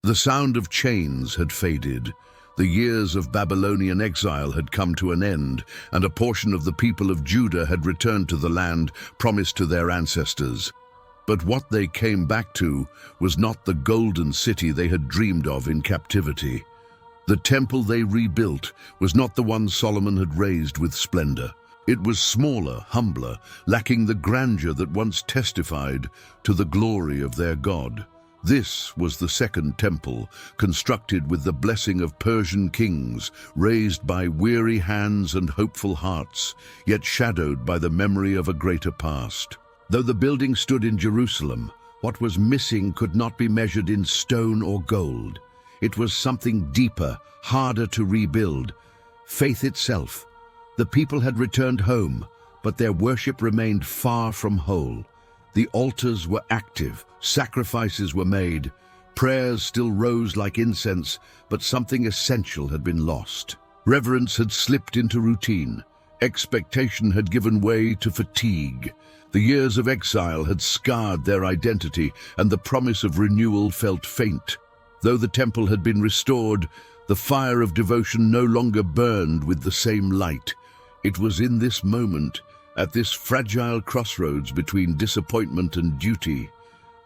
The sound of chains had faded. The years of Babylonian exile had come to an end, and a portion of the people of Judah had returned to the land promised to their ancestors. But what they came back to was not the golden city they had dreamed of in captivity. The temple they rebuilt was not the one Solomon had raised with splendor. It was smaller, humbler, lacking the grandeur that once testified to the glory of their God. This was the second temple, constructed with the blessing of Persian kings, raised by weary hands and hopeful hearts, yet shadowed by the memory of a greater past. Though the building stood in Jerusalem, what was missing could not be measured in stone or gold. It was something deeper, harder to rebuild. Faith itself. The people had returned home, but their worship remained far from whole. The altars were active, sacrifices were made, prayers still rose like incense, but something essential had been lost. Reverence had slipped into routine. Expectation had given way to fatigue. The years of exile had scarred their identity, and the promise of renewal felt faint. Though the temple had been restored, the fire of devotion no longer burned with the same light. It was in this moment, at this fragile crossroads between disappointment and duty,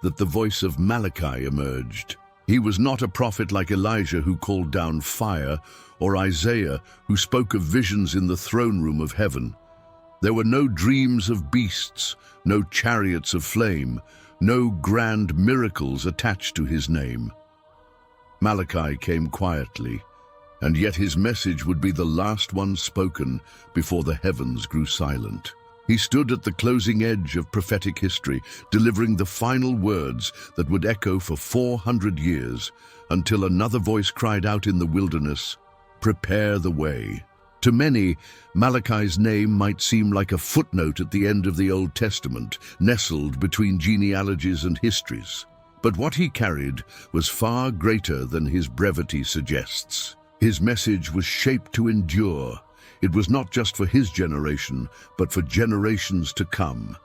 that the voice of Malachi emerged. He was not a prophet like Elijah who called down fire, or Isaiah who spoke of visions in the throne room of heaven. There were no dreams of beasts, no chariots of flame, no grand miracles attached to his name. Malachi came quietly, and yet his message would be the last one spoken before the heavens grew silent. He stood at the closing edge of prophetic history, delivering the final words that would echo for 400 years, until another voice cried out in the wilderness, "Prepare the way." To many, Malachi's name might seem like a footnote at the end of the Old Testament, nestled between genealogies and histories. But what he carried was far greater than his brevity suggests. His message was shaped to endure. It was not just for his generation, but for generations to come.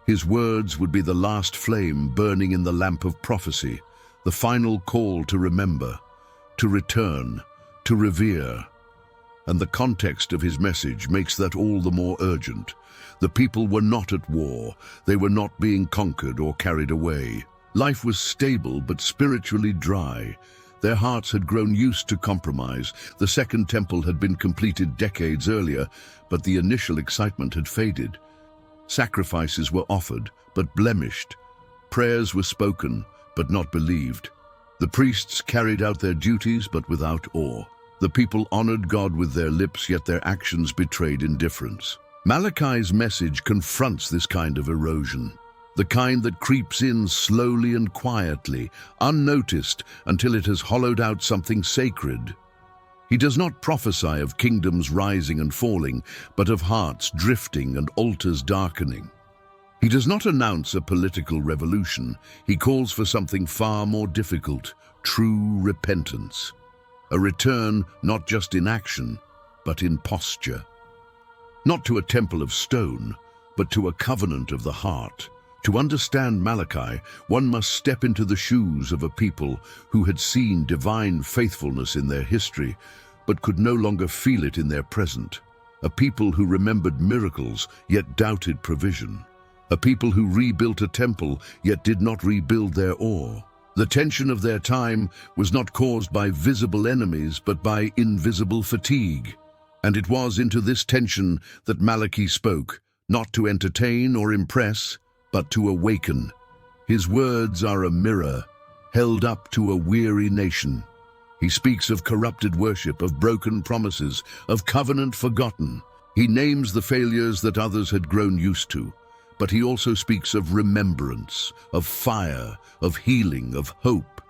His words would be the last flame burning in the lamp of prophecy, the final call to remember, to return, to revere. And the context of his message makes that all the more urgent. The people were not at war. They were not being conquered or carried away. Life was stable but spiritually dry. Their hearts had grown used to compromise. The Second Temple had been completed decades earlier, but the initial excitement had faded. Sacrifices were offered, but blemished. Prayers were spoken, but not believed. The priests carried out their duties, but without awe. The people honored God with their lips, yet their actions betrayed indifference. Malachi's message confronts this kind of erosion, the kind that creeps in slowly and quietly, unnoticed until it has hollowed out something sacred. He does not prophesy of kingdoms rising and falling, but of hearts drifting and altars darkening. He does not announce a political revolution. He calls for something far more difficult, true repentance. A return not just in action, but in posture. Not to a temple of stone, but to a covenant of the heart. To understand Malachi, one must step into the shoes of a people who had seen divine faithfulness in their history, but could no longer feel it in their present. A people who remembered miracles, yet doubted provision. A people who rebuilt a temple, yet did not rebuild their awe. The tension of their time was not caused by visible enemies, but by invisible fatigue. And it was into this tension that Malachi spoke, not to entertain or impress, but to awaken. His words are a mirror, held up to a weary nation. He speaks of corrupted worship, of broken promises, of covenant forgotten. He names the failures that others had grown used to. But he also speaks of remembrance, of fire, of healing, of hope.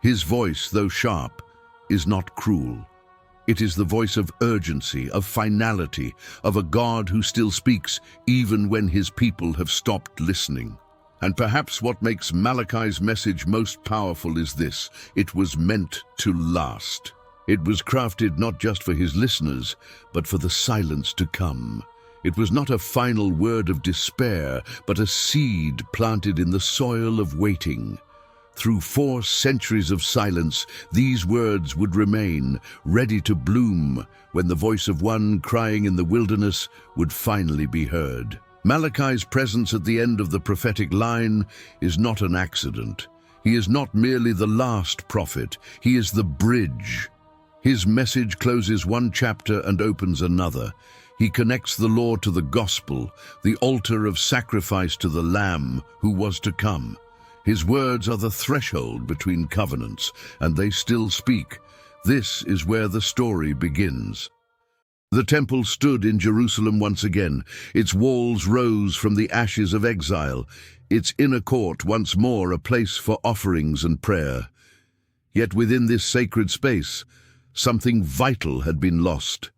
His voice, though sharp, is not cruel. It is the voice of urgency, of finality, of a God who still speaks even when his people have stopped listening. And perhaps what makes Malachi's message most powerful is this: it was meant to last. It was crafted not just for his listeners, but for the silence to come. It was not a final word of despair, but a seed planted in the soil of waiting. Through 4 centuries of silence, these words would remain, ready to bloom when the voice of one crying in the wilderness would finally be heard. Malachi's presence at the end of the prophetic line is not an accident. He is not merely the last prophet, he is the bridge. His message closes one chapter and opens another. He connects the law to the gospel, the altar of sacrifice to the Lamb who was to come. His words are the threshold between covenants, and they still speak. This is where the story begins. The temple stood in Jerusalem once again. Its walls rose from the ashes of exile, its inner court once more a place for offerings and prayer. Yet within this sacred space, something vital had been lost.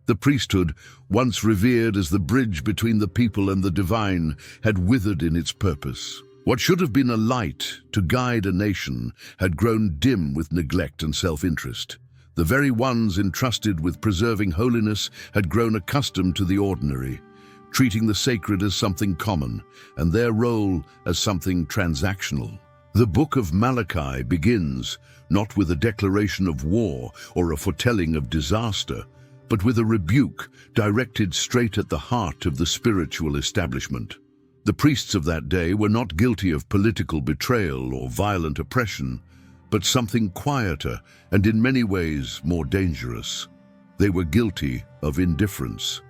The priesthood, once revered as the bridge between the people and the divine, had withered in its purpose. What should have been a light to guide a nation had grown dim with neglect and self-interest. The very ones entrusted with preserving holiness had grown accustomed to the ordinary, treating the sacred as something common and their role as something transactional. The Book of Malachi begins not with a declaration of war or a foretelling of disaster, but with a rebuke directed straight at the heart of the spiritual establishment. The priests of that day were not guilty of political betrayal or violent oppression, but something quieter and in many ways more dangerous. They were guilty of indifference,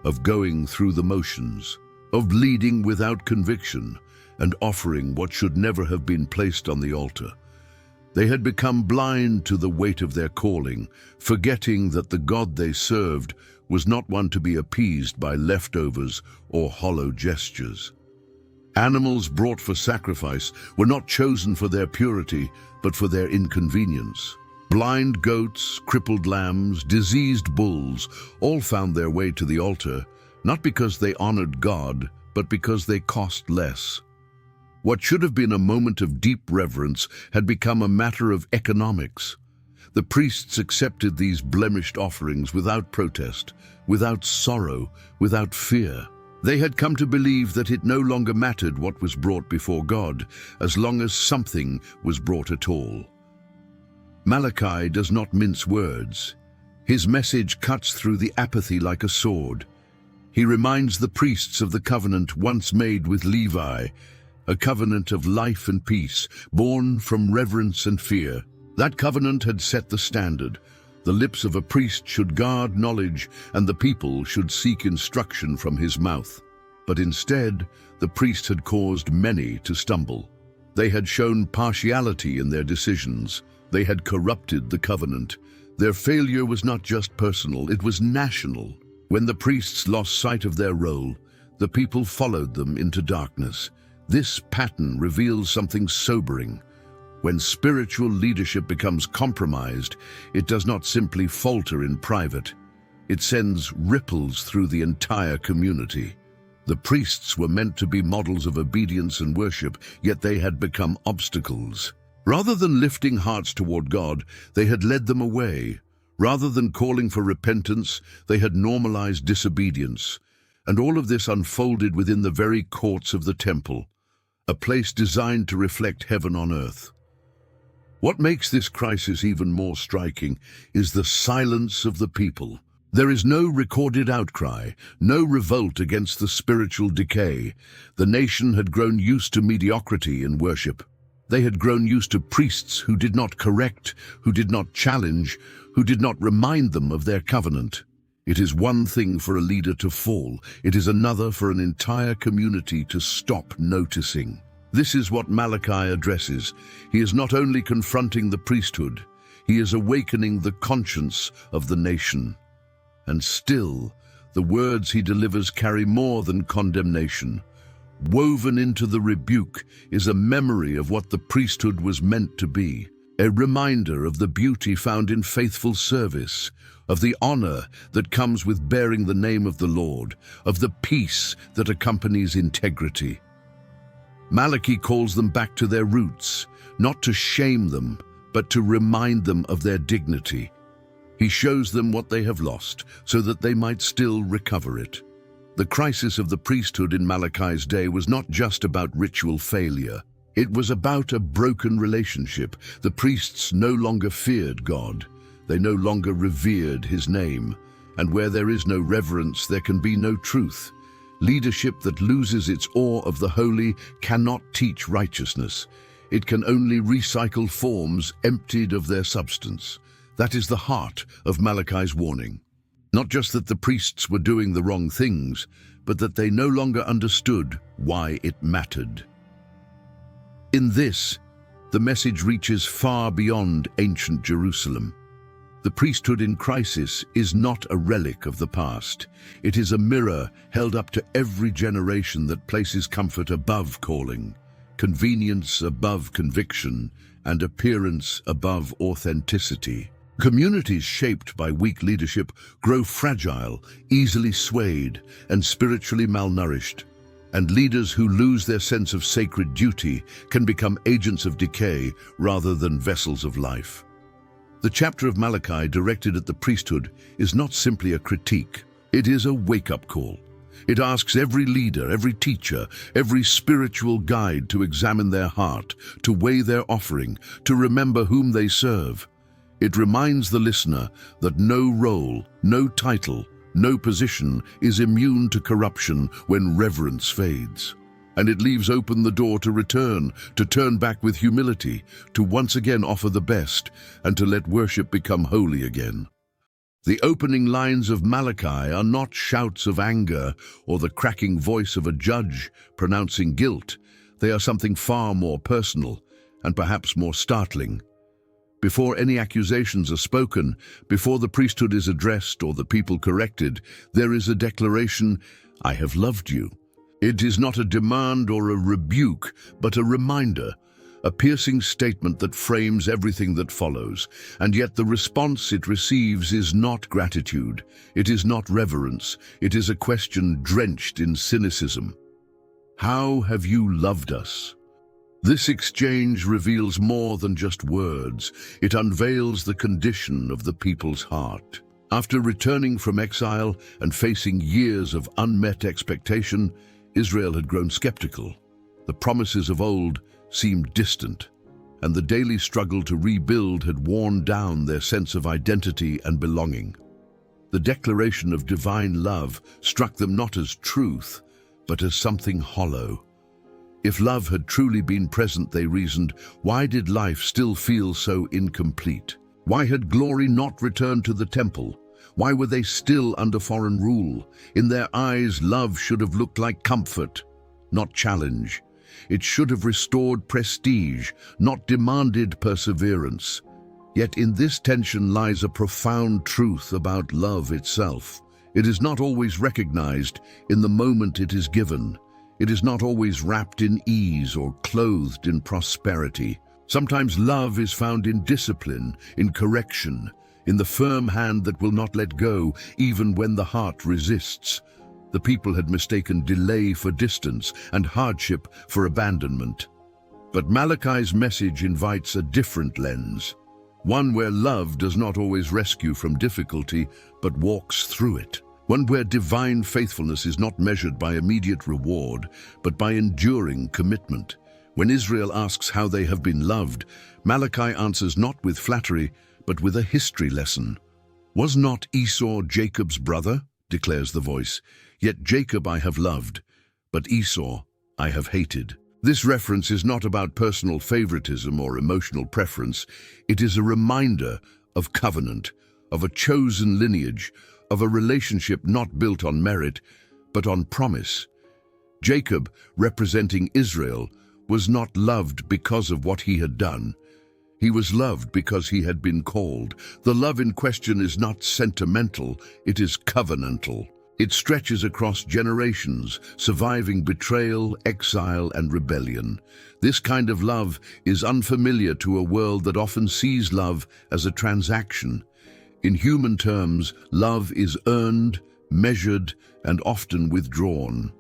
of going through the motions, of leading without conviction and offering what should never have been placed on the altar. They had become blind to the weight of their calling, forgetting that the God they served was not one to be appeased by leftovers or hollow gestures. Animals brought for sacrifice were not chosen for their purity, but for their inconvenience. Blind goats, crippled lambs, diseased bulls all found their way to the altar, not because they honored God, but because they cost less. What should have been a moment of deep reverence had become a matter of economics. The priests accepted these blemished offerings without protest, without sorrow, without fear. They had come to believe that it no longer mattered what was brought before God, as long as something was brought at all. Malachi does not mince words. His message cuts through the apathy like a sword. He reminds the priests of the covenant once made with Levi, a covenant of life and peace, born from reverence and fear. That covenant had set the standard. The lips of a priest should guard knowledge, and the people should seek instruction from his mouth. But instead, the priest had caused many to stumble. They had shown partiality in their decisions. They had corrupted the covenant. Their failure was not just personal, it was national. When the priests lost sight of their role, the people followed them into darkness. This pattern reveals something sobering. When spiritual leadership becomes compromised, it does not simply falter in private. It sends ripples through the entire community. The priests were meant to be models of obedience and worship, yet they had become obstacles. Rather than lifting hearts toward God, they had led them away. Rather than calling for repentance, they had normalized disobedience. And all of this unfolded within the very courts of the temple, a place designed to reflect heaven on earth. What makes this crisis even more striking is the silence of the people. There is no recorded outcry, no revolt against the spiritual decay. The nation had grown used to mediocrity in worship. They had grown used to priests who did not correct, who did not challenge, who did not remind them of their covenant. It is one thing for a leader to fall. It is another for an entire community to stop noticing. This is what Malachi addresses. He is not only confronting the priesthood, he is awakening the conscience of the nation. And still, the words he delivers carry more than condemnation. Woven into the rebuke is a memory of what the priesthood was meant to be, a reminder of the beauty found in faithful service, of the honor that comes with bearing the name of the Lord, of the peace that accompanies integrity. Malachi calls them back to their roots, not to shame them, but to remind them of their dignity. He shows them what they have lost, so that they might still recover it. The crisis of the priesthood in Malachi's day was not just about ritual failure. It was about a broken relationship. The priests no longer feared God. They no longer revered his name. And where there is no reverence, there can be no truth. Leadership that loses its awe of the holy cannot teach righteousness. It can only recycle forms emptied of their substance. That is the heart of Malachi's warning. Not just that the priests were doing the wrong things, but that they no longer understood why it mattered. In this, the message reaches far beyond ancient Jerusalem. The priesthood in crisis is not a relic of the past. It is a mirror held up to every generation that places comfort above calling, convenience above conviction, and appearance above authenticity. Communities shaped by weak leadership grow fragile, easily swayed, and spiritually malnourished. And leaders who lose their sense of sacred duty can become agents of decay rather than vessels of life. The chapter of Malachi directed at the priesthood is not simply a critique. It is a wake-up call. It asks every leader, every teacher, every spiritual guide to examine their heart, to weigh their offering, to remember whom they serve. It reminds the listener that no role, no title, no position is immune to corruption when reverence fades. And it leaves open the door to turn back with humility, to once again offer the best, and to let worship become holy again. The opening lines of Malachi are not shouts of anger or the cracking voice of a judge pronouncing guilt. They are something far more personal and perhaps more startling. Before any accusations are spoken, before the priesthood is addressed or the people corrected, there is a declaration, "I have loved you." It is not a demand or a rebuke, but a reminder, a piercing statement that frames everything that follows. And yet the response it receives is not gratitude, it is not reverence, it is a question drenched in cynicism. How have you loved us? This exchange reveals more than just words. It unveils the condition of the people's heart. After returning from exile and facing years of unmet expectation, Israel had grown skeptical. The promises of old seemed distant, and the daily struggle to rebuild had worn down their sense of identity and belonging. The declaration of divine love struck them not as truth, but as something hollow. If love had truly been present, they reasoned, why did life still feel so incomplete? Why had glory not returned to the temple? Why were they still under foreign rule? In their eyes, love should have looked like comfort, not challenge. It should have restored prestige, not demanded perseverance. Yet in this tension lies a profound truth about love itself. It is not always recognized in the moment it is given. It is not always wrapped in ease or clothed in prosperity. Sometimes love is found in discipline, in correction, in the firm hand that will not let go even when the heart resists. The people had mistaken delay for distance and hardship for abandonment. But Malachi's message invites a different lens, one where love does not always rescue from difficulty, but walks through it. One where divine faithfulness is not measured by immediate reward, but by enduring commitment. When Israel asks how they have been loved, Malachi answers not with flattery, but with a history lesson. Was not Esau Jacob's brother? Declares the voice. Yet Jacob I have loved, but Esau I have hated. This reference is not about personal favoritism or emotional preference. It is a reminder of covenant, of a chosen lineage, of a relationship not built on merit, but on promise. Jacob, representing Israel, was not loved because of what he had done. He was loved because he had been called. The love in question is not sentimental, it is covenantal. It stretches across generations, surviving betrayal, exile, and rebellion. This kind of love is unfamiliar to a world that often sees love as a transaction. In human terms, love is earned, measured, and often withdrawn.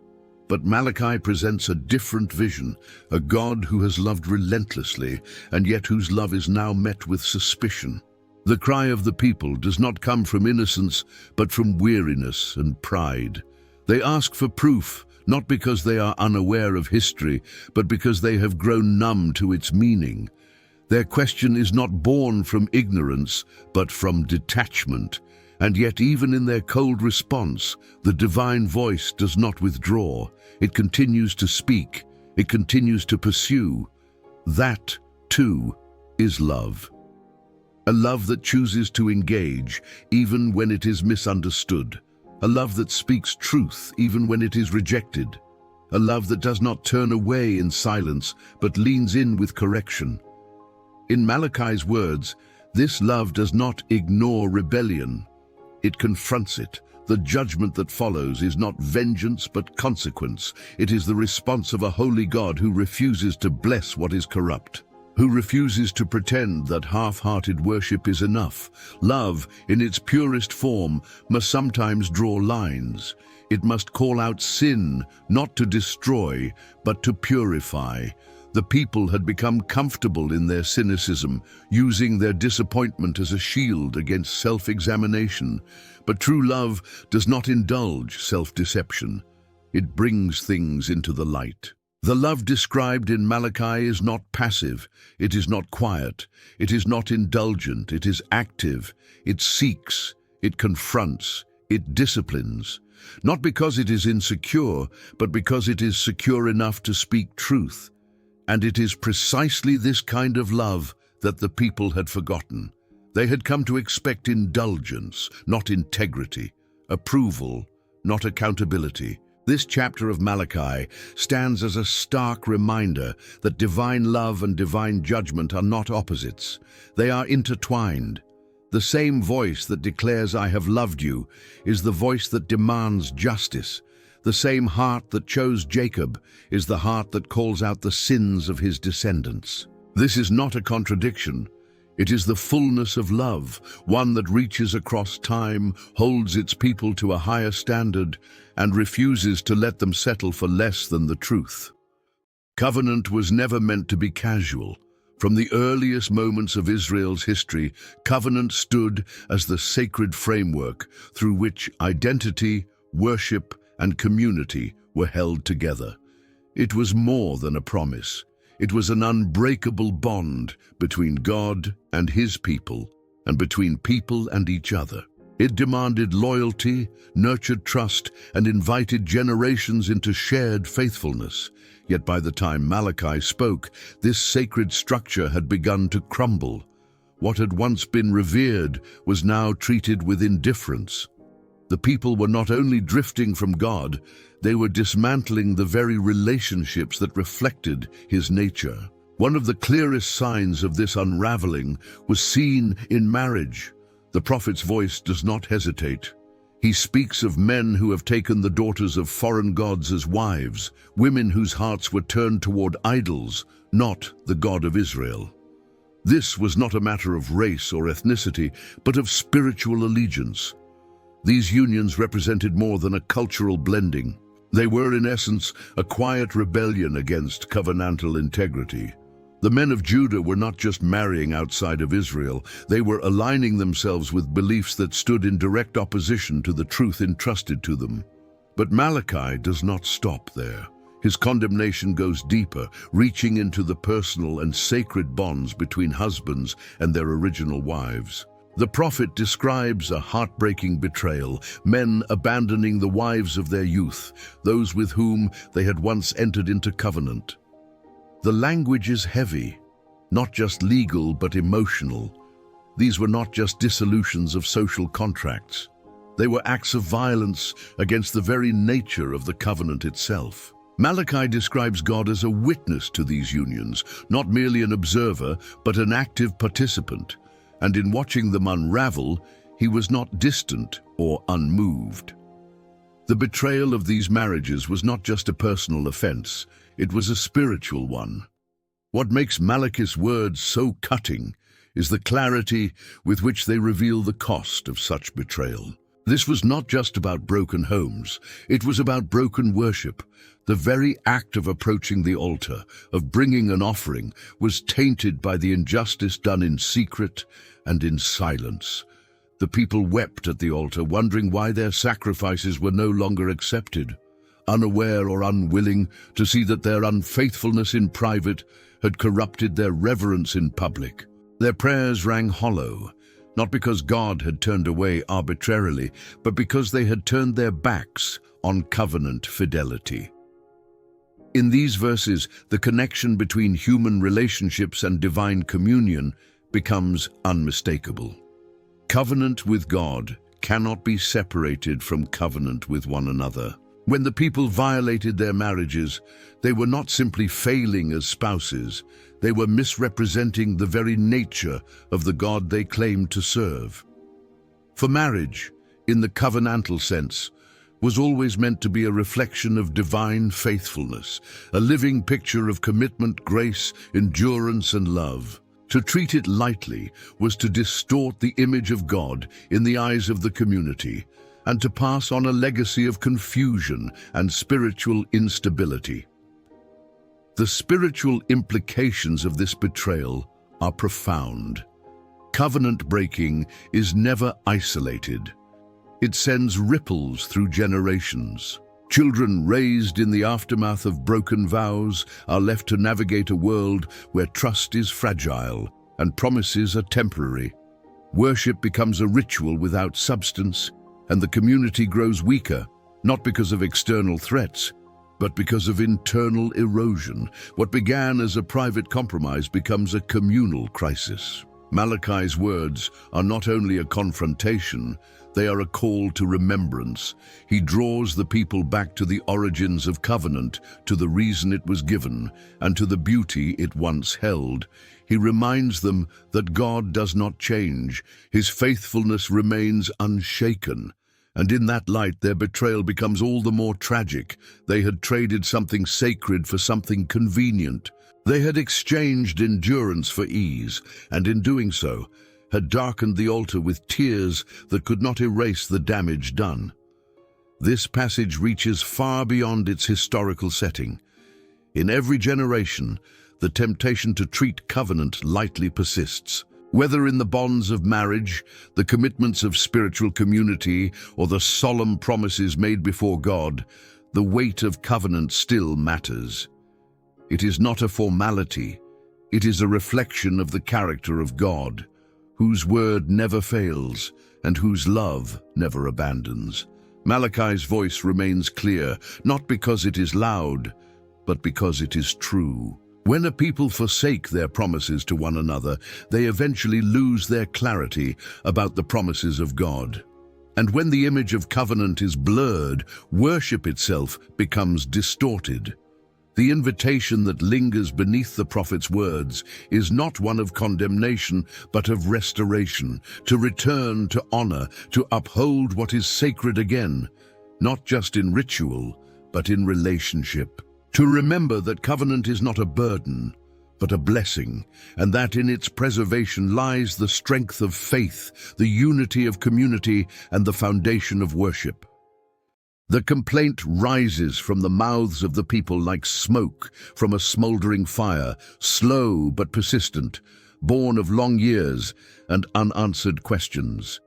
But Malachi presents a different vision, a God who has loved relentlessly, and yet whose love is now met with suspicion. The cry of the people does not come from innocence, but from weariness and pride. They ask for proof, not because they are unaware of history, but because they have grown numb to its meaning. Their question is not born from ignorance, but from detachment. And yet even in their cold response, the divine voice does not withdraw. It continues to speak. It continues to pursue. That, too, is love. A love that chooses to engage, even when it is misunderstood. A love that speaks truth, even when it is rejected. A love that does not turn away in silence, but leans in with correction. In Malachi's words, this love does not ignore rebellion. It confronts it. The judgment that follows is not vengeance but consequence. It is the response of a holy God who refuses to bless what is corrupt, who refuses to pretend that half-hearted worship is enough. Love, in its purest form, must sometimes draw lines. It must call out sin, not to destroy, but to purify. The people had become comfortable in their cynicism, using their disappointment as a shield against self-examination. But true love does not indulge self-deception. It brings things into the light. The love described in Malachi is not passive. It is not quiet. It is not indulgent. It is active. It seeks. It confronts. It disciplines. Not because it is insecure, but because it is secure enough to speak truth. And it is precisely this kind of love that the people had forgotten. They had come to expect indulgence, not integrity, approval, not accountability. This chapter of Malachi stands as a stark reminder that divine love and divine judgment are not opposites. They are intertwined. The same voice that declares, "I have loved you," is the voice that demands justice. The same heart that chose Jacob is the heart that calls out the sins of his descendants. This is not a contradiction. It is the fullness of love, one that reaches across time, holds its people to a higher standard, and refuses to let them settle for less than the truth. Covenant was never meant to be casual. From the earliest moments of Israel's history, covenant stood as the sacred framework through which identity, worship, and community were held together. It was more than a promise. It was an unbreakable bond between God and his people, and between people and each other. It demanded loyalty, nurtured trust, and invited generations into shared faithfulness. Yet by the time Malachi spoke, this sacred structure had begun to crumble. What had once been revered was now treated with indifference. The people were not only drifting from God, they were dismantling the very relationships that reflected his nature. One of the clearest signs of this unraveling was seen in marriage. The prophet's voice does not hesitate. He speaks of men who have taken the daughters of foreign gods as wives, women whose hearts were turned toward idols, not the God of Israel. This was not a matter of race or ethnicity, but of spiritual allegiance. These unions represented more than a cultural blending. They were, in essence, a quiet rebellion against covenantal integrity. The men of Judah were not just marrying outside of Israel, they were aligning themselves with beliefs that stood in direct opposition to the truth entrusted to them. But Malachi does not stop there. His condemnation goes deeper, reaching into the personal and sacred bonds between husbands and their original wives. The prophet describes a heartbreaking betrayal, men abandoning the wives of their youth, those with whom they had once entered into covenant. The language is heavy, not just legal but emotional. These were not just dissolutions of social contracts. They were acts of violence against the very nature of the covenant itself. Malachi describes God as a witness to these unions, not merely an observer, but an active participant. And in watching them unravel, he was not distant or unmoved. The betrayal of these marriages was not just a personal offense, it was a spiritual one. What makes Malachi's words so cutting is the clarity with which they reveal the cost of such betrayal. This was not just about broken homes, it was about broken worship. The very act of approaching the altar, of bringing an offering, was tainted by the injustice done in secret and in silence. The people wept at the altar, wondering why their sacrifices were no longer accepted. unaware or unwilling to see that their unfaithfulness in private had corrupted their reverence in public. Their prayers rang hollow, not because God had turned away arbitrarily, but because they had turned their backs on covenant fidelity. In these verses, the connection between human relationships and divine communion becomes unmistakable. Covenant with God cannot be separated from covenant with one another. When the people violated their marriages, they were not simply failing as spouses, they were misrepresenting the very nature of the God they claimed to serve. For marriage, in the covenantal sense, was always meant to be a reflection of divine faithfulness, a living picture of commitment, grace, endurance, and love. To treat it lightly was to distort the image of God in the eyes of the community, and to pass on a legacy of confusion and spiritual instability. The spiritual implications of this betrayal are profound. Covenant breaking is never isolated. It sends ripples through generations. Children raised in the aftermath of broken vows are left to navigate a world where trust is fragile and promises are temporary. Worship becomes a ritual without substance, and the community grows weaker, not because of external threats, but because of internal erosion. What began as a private compromise becomes a communal crisis. Malachi's words are not only a confrontation, they are a call to remembrance. He draws the people back to the origins of covenant, to the reason it was given, and to the beauty it once held. He reminds them that God does not change. His faithfulness remains unshaken. And in that light, their betrayal becomes all the more tragic. They had traded something sacred for something convenient. They had exchanged endurance for ease, and in doing so, had darkened the altar with tears that could not erase the damage done. This passage reaches far beyond its historical setting. In every generation, the temptation to treat covenant lightly persists. Whether in the bonds of marriage, the commitments of spiritual community, or the solemn promises made before God, the weight of covenant still matters. It is not a formality, it is a reflection of the character of God, whose word never fails and whose love never abandons. Malachi's voice remains clear, not because it is loud, but because it is true. When a people forsake their promises to one another, they eventually lose their clarity about the promises of God. And when the image of covenant is blurred, worship itself becomes distorted. The invitation that lingers beneath the prophet's words is not one of condemnation, but of restoration, to return to honor, to uphold what is sacred again, not just in ritual, but in relationship. To remember that covenant is not a burden, but a blessing, and that in its preservation lies the strength of faith, the unity of community, and the foundation of worship. The complaint rises from the mouths of the people like smoke from a smoldering fire, slow but persistent, born of long years and unanswered questions.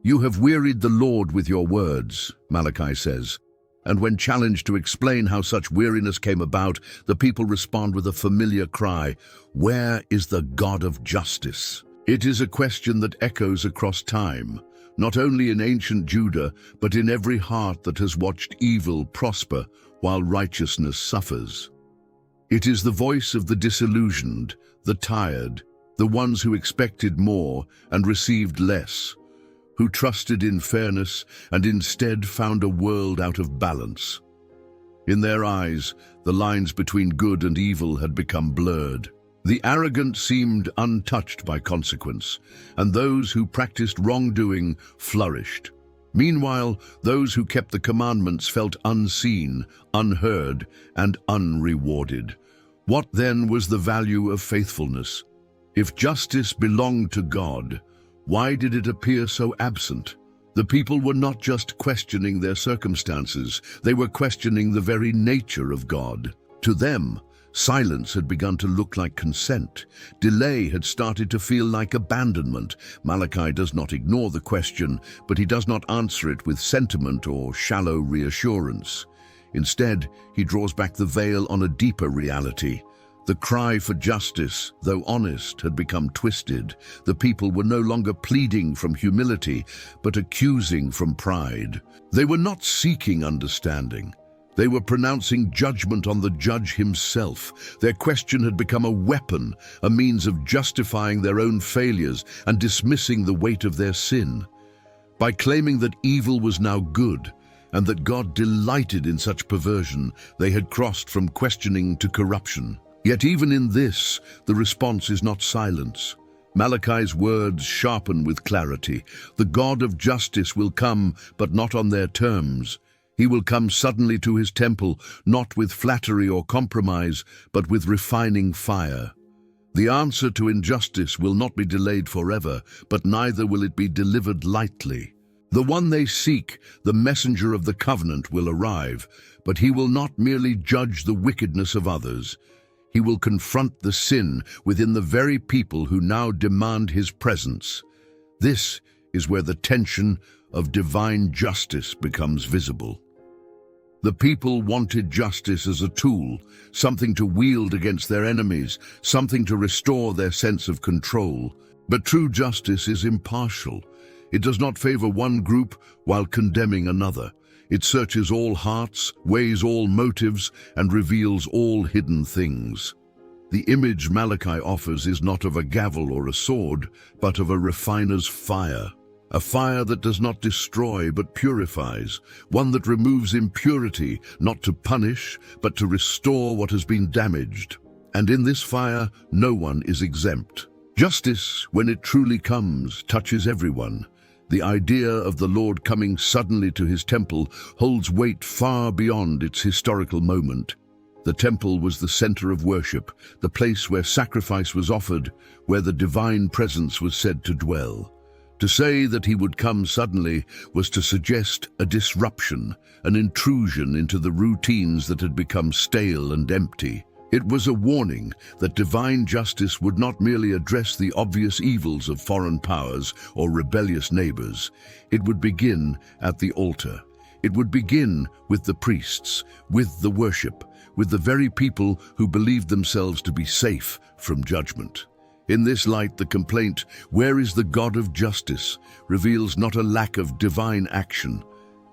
You have wearied the Lord with your words, Malachi says, and when challenged to explain how such weariness came about, the people respond with a familiar cry, "Where is the God of justice?" It is a question that echoes across time, not only in ancient Judah, but in every heart that has watched evil prosper while righteousness suffers. It is the voice of the disillusioned, the tired, the ones who expected more and received less, who trusted in fairness and instead found a world out of balance. In their eyes, the lines between good and evil had become blurred. The arrogant seemed untouched by consequence, and those who practiced wrongdoing flourished. Meanwhile, those who kept the commandments felt unseen, unheard, and unrewarded. What then was the value of faithfulness? If justice belonged to God, why did it appear so absent? The people were not just questioning their circumstances, they were questioning the very nature of God. To them, silence had begun to look like consent. Delay had started to feel like abandonment. Malachi does not ignore the question, but he does not answer it with sentiment or shallow reassurance. Instead, he draws back the veil on a deeper reality. The cry for justice, though honest, had become twisted. The people were no longer pleading from humility, but accusing from pride. They were not seeking understanding. They were pronouncing judgment on the judge himself. Their question had become a weapon, a means of justifying their own failures and dismissing the weight of their sin. By claiming that evil was now good, and that God delighted in such perversion, they had crossed from questioning to corruption. Yet even in this, the response is not silence. Malachi's words sharpen with clarity. The God of justice will come, but not on their terms. He will come suddenly to his temple, not with flattery or compromise, but with refining fire. The answer to injustice will not be delayed forever, but neither will it be delivered lightly. The one they seek, the messenger of the covenant, will arrive, but he will not merely judge the wickedness of others. He will confront the sin within the very people who now demand his presence. This is where the tension of divine justice becomes visible. The people wanted justice as a tool, something to wield against their enemies, something to restore their sense of control. But true justice is impartial. It does not favor one group while condemning another. It searches all hearts, weighs all motives, and reveals all hidden things. The image Malachi offers is not of a gavel or a sword, but of a refiner's fire. A fire that does not destroy but purifies, one that removes impurity, not to punish, but to restore what has been damaged. And in this fire, no one is exempt. Justice, when it truly comes, touches everyone. The idea of the Lord coming suddenly to his temple holds weight far beyond its historical moment. The temple was the center of worship, the place where sacrifice was offered, where the divine presence was said to dwell. To say that he would come suddenly was to suggest a disruption, an intrusion into the routines that had become stale and empty. It was a warning that divine justice would not merely address the obvious evils of foreign powers or rebellious neighbors. It would begin at the altar. It would begin with the priests, with the worship, with the very people who believed themselves to be safe from judgment. In this light, the complaint, "Where is the God of justice?" reveals not a lack of divine action,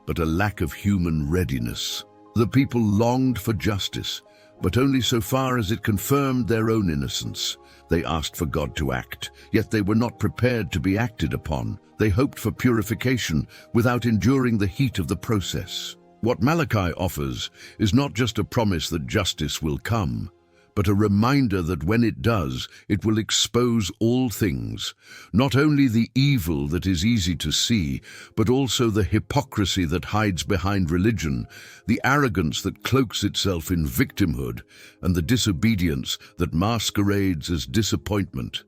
but a lack of human readiness. The people longed for justice, but only so far as it confirmed their own innocence. They asked for God to act, yet they were not prepared to be acted upon. They hoped for purification without enduring the heat of the process. What Malachi offers is not just a promise that justice will come, but a reminder that when it does, it will expose all things, not only the evil that is easy to see, but also the hypocrisy that hides behind religion, the arrogance that cloaks itself in victimhood, and the disobedience that masquerades as disappointment.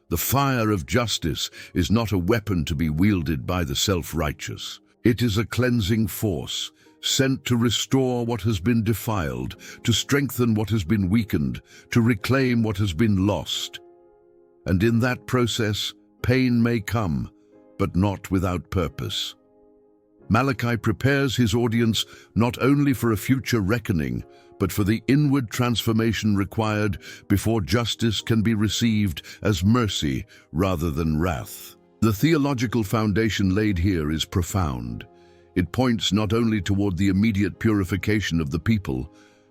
The fire of justice is not a weapon to be wielded by the self-righteous. It is a cleansing force, sent to restore what has been defiled, to strengthen what has been weakened, to reclaim what has been lost. And in that process, pain may come, but not without purpose. Malachi prepares his audience not only for a future reckoning, but for the inward transformation required before justice can be received as mercy rather than wrath. The theological foundation laid here is profound. It points not only toward the immediate purification of the people,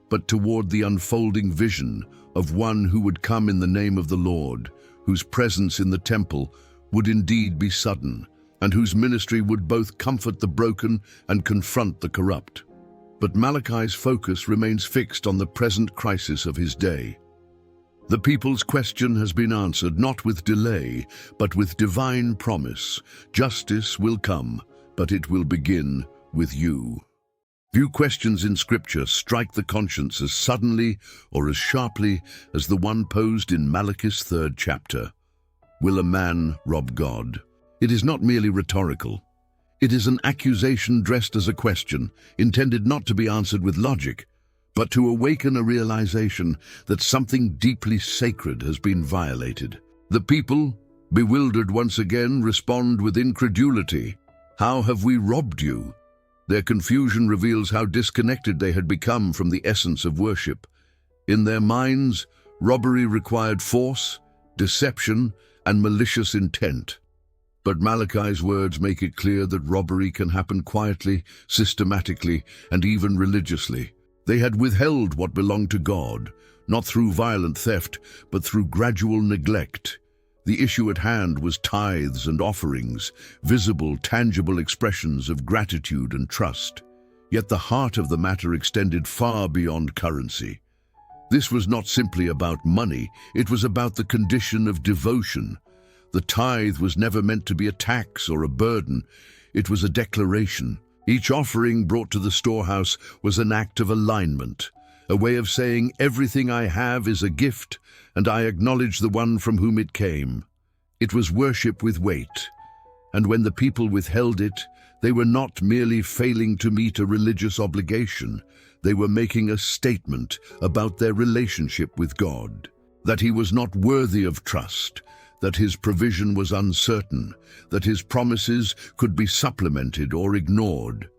but toward the unfolding vision of one who would come in the name of the Lord, whose presence in the temple would indeed be sudden, and whose ministry would both comfort the broken and confront the corrupt. But Malachi's focus remains fixed on the present crisis of his day. The people's question has been answered not with delay, but with divine promise. Justice will come, but it will begin with you. Few questions in Scripture strike the conscience as suddenly or as sharply as the one posed in Malachi's 3rd chapter. Will a man rob God? It is not merely rhetorical. It is an accusation dressed as a question, intended not to be answered with logic, but to awaken a realization that something deeply sacred has been violated. The people, bewildered once again, respond with incredulity. How have we robbed you? Their confusion reveals how disconnected they had become from the essence of worship. In their minds, robbery required force, deception, and malicious intent. But Malachi's words make it clear that robbery can happen quietly, systematically, and even religiously. They had withheld what belonged to God, not through violent theft, but through gradual neglect. The issue at hand was tithes and offerings, visible, tangible expressions of gratitude and trust. Yet the heart of the matter extended far beyond currency. This was not simply about money, it was about the condition of devotion. The tithe was never meant to be a tax or a burden, it was a declaration. Each offering brought to the storehouse was an act of alignment, a way of saying, everything I have is a gift, and I acknowledge the one from whom it came. It was worship with weight, and when the people withheld it, they were not merely failing to meet a religious obligation, they were making a statement about their relationship with God, that He was not worthy of trust, that His provision was uncertain, that His promises could be supplemented or ignored.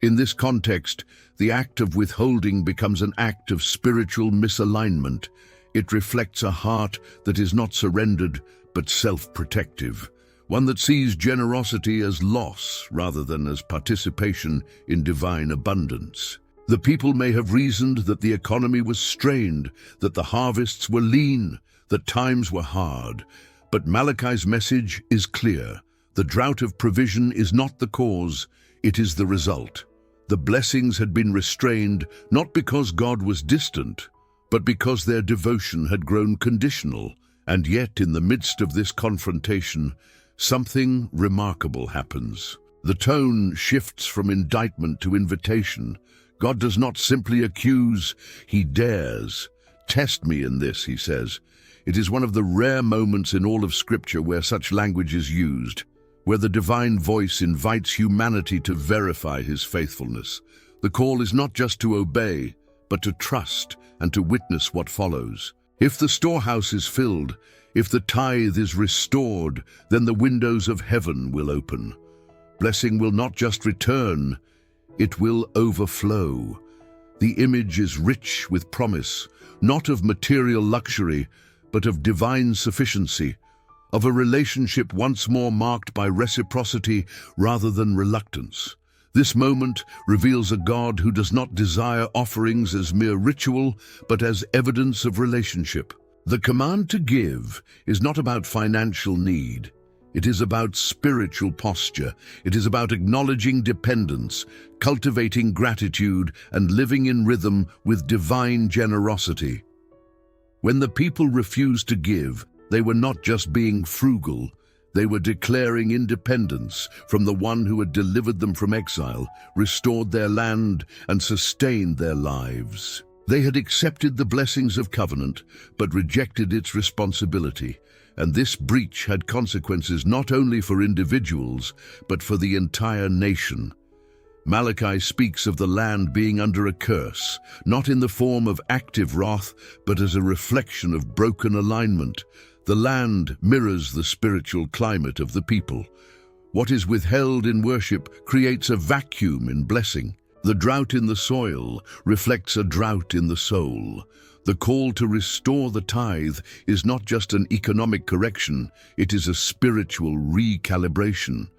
In this context, the act of withholding becomes an act of spiritual misalignment. It reflects a heart that is not surrendered but self-protective, one that sees generosity as loss rather than as participation in divine abundance. The people may have reasoned that the economy was strained, that the harvests were lean, that times were hard. But Malachi's message is clear. The drought of provision is not the cause, it is the result. The blessings had been restrained not because God was distant, but because their devotion had grown conditional. And yet, in the midst of this confrontation, something remarkable happens. The tone shifts from indictment to invitation. God does not simply accuse, He dares. Test me in this, He says. It is one of the rare moments in all of Scripture where such language is used, where the divine voice invites humanity to verify His faithfulness. The call is not just to obey, but to trust and to witness what follows. If the storehouse is filled, if the tithe is restored, then the windows of heaven will open. Blessing will not just return, it will overflow. The image is rich with promise, not of material luxury, but of divine sufficiency, of a relationship once more marked by reciprocity rather than reluctance. This moment reveals a God who does not desire offerings as mere ritual, but as evidence of relationship. The command to give is not about financial need. It is about spiritual posture. It is about acknowledging dependence, cultivating gratitude, and living in rhythm with divine generosity. When the people refused to give, they were not just being frugal, they were declaring independence from the one who had delivered them from exile, restored their land, and sustained their lives. They had accepted the blessings of covenant, but rejected its responsibility, and this breach had consequences not only for individuals, but for the entire nation. Malachi speaks of the land being under a curse, not in the form of active wrath, but as a reflection of broken alignment. The land mirrors the spiritual climate of the people. What is withheld in worship creates a vacuum in blessing. The drought in the soil reflects a drought in the soul. The call to restore the tithe is not just an economic correction, it is a spiritual recalibration.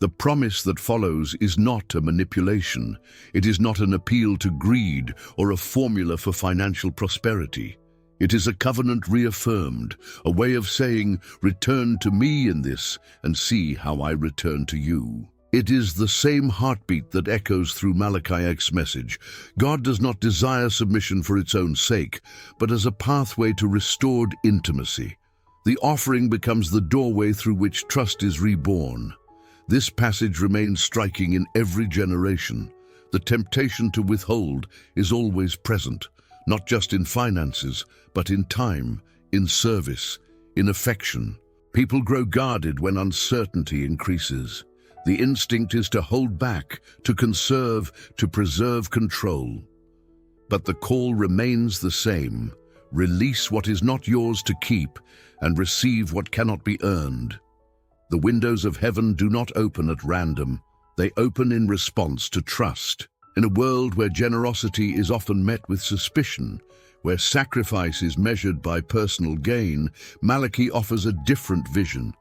The promise that follows is not a manipulation. It is not an appeal to greed or a formula for financial prosperity. It is a covenant reaffirmed, a way of saying, return to me in this and see how I return to you. It is the same heartbeat that echoes through Malachi's message. God does not desire submission for its own sake, but as a pathway to restored intimacy. The offering becomes the doorway through which trust is reborn. This passage remains striking in every generation. The temptation to withhold is always present, not just in finances, but in time, in service, in affection. People grow guarded when uncertainty increases. The instinct is to hold back, to conserve, to preserve control. But the call remains the same. Release what is not yours to keep and receive what cannot be earned. The windows of heaven do not open at random. They open in response to trust. In a world where generosity is often met with suspicion, where sacrifice is measured by personal gain, Malachi offers a different vision,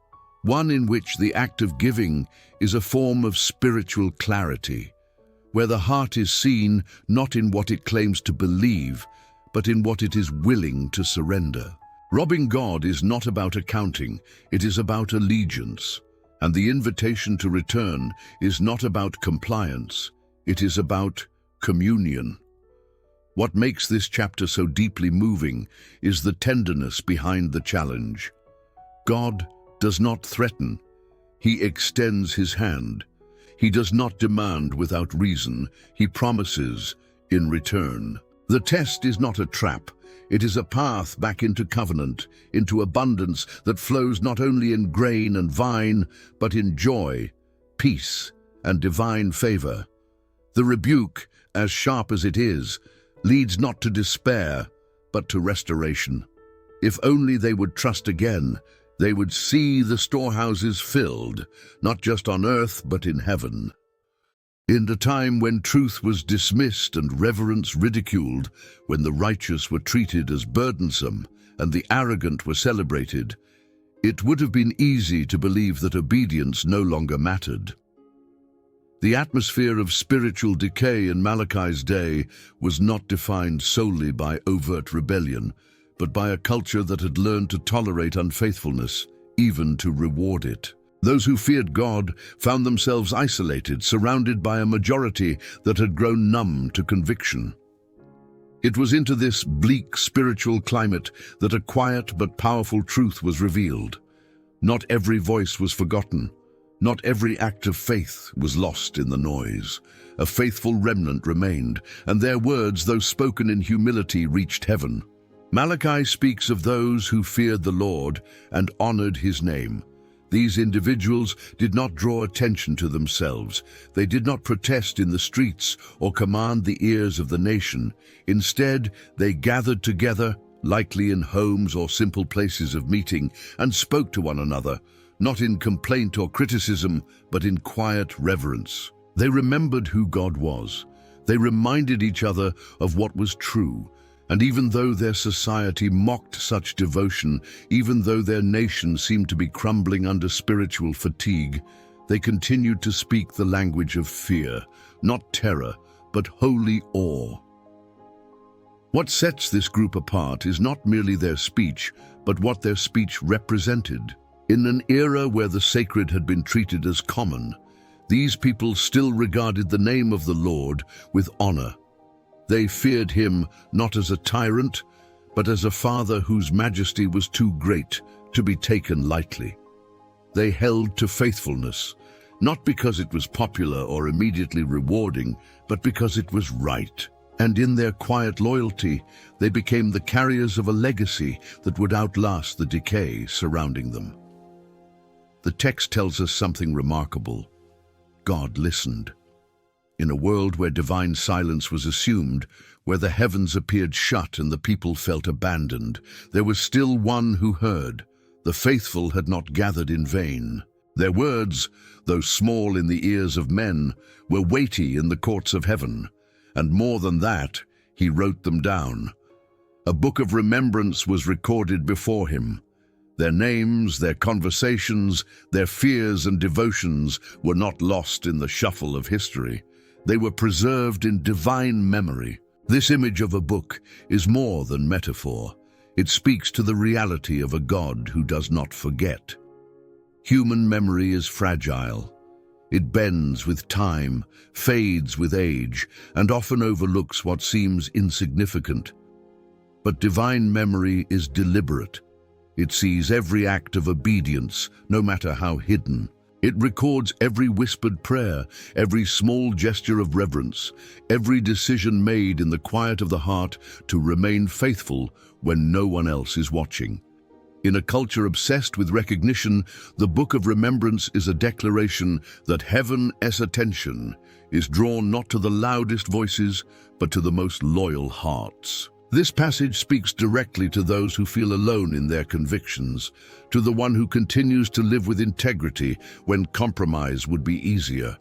one in which the act of giving is a form of spiritual clarity, where the heart is seen not in what it claims to believe, but in what it is willing to surrender. Robbing God is not about accounting, it is about allegiance. And the invitation to return is not about compliance, it is about communion. What makes this chapter so deeply moving is the tenderness behind the challenge. God does not threaten, He extends His hand. He does not demand without reason, He promises in return. The test is not a trap, it is a path back into covenant, into abundance that flows not only in grain and vine, but in joy, peace, and divine favor. The rebuke, as sharp as it is, leads not to despair, but to restoration. If only they would trust again, they would see the storehouses filled, not just on earth, but in heaven. In a time when truth was dismissed and reverence ridiculed, when the righteous were treated as burdensome and the arrogant were celebrated, it would have been easy to believe that obedience no longer mattered. The atmosphere of spiritual decay in Malachi's day was not defined solely by overt rebellion, but by a culture that had learned to tolerate unfaithfulness, even to reward it. Those who feared God found themselves isolated, surrounded by a majority that had grown numb to conviction. It was into this bleak spiritual climate that a quiet but powerful truth was revealed. Not every voice was forgotten. Not every act of faith was lost in the noise. A faithful remnant remained, and their words, though spoken in humility, reached heaven. Malachi speaks of those who feared the Lord and honored His name. These individuals did not draw attention to themselves. They did not protest in the streets or command the ears of the nation. Instead, they gathered together, likely in homes or simple places of meeting, and spoke to one another, not in complaint or criticism, but in quiet reverence. They remembered who God was. They reminded each other of what was true. And even though their society mocked such devotion, even though their nation seemed to be crumbling under spiritual fatigue, they continued to speak the language of fear, not terror, but holy awe. What sets this group apart is not merely their speech, but what their speech represented. In an era where the sacred had been treated as common, these people still regarded the name of the Lord with honor. They feared Him not as a tyrant, but as a father whose majesty was too great to be taken lightly. They held to faithfulness, not because it was popular or immediately rewarding, but because it was right. And in their quiet loyalty, they became the carriers of a legacy that would outlast the decay surrounding them. The text tells us something remarkable. God listened. In a world where divine silence was assumed, where the heavens appeared shut and the people felt abandoned, there was still one who heard. The faithful had not gathered in vain. Their words, though small in the ears of men, were weighty in the courts of heaven. And more than that, He wrote them down. A book of remembrance was recorded before Him. Their names, their conversations, their fears and devotions were not lost in the shuffle of history. They were preserved in divine memory. This image of a book is more than metaphor. It speaks to the reality of a God who does not forget. Human memory is fragile. It bends with time, fades with age, and often overlooks what seems insignificant. But divine memory is deliberate. It sees every act of obedience, no matter how hidden. It records every whispered prayer, every small gesture of reverence, every decision made in the quiet of the heart to remain faithful when no one else is watching. In a culture obsessed with recognition, the Book of Remembrance is a declaration that heaven's attention is drawn not to the loudest voices, but to the most loyal hearts. This passage speaks directly to those who feel alone in their convictions, to the one who continues to live with integrity when compromise would be easier,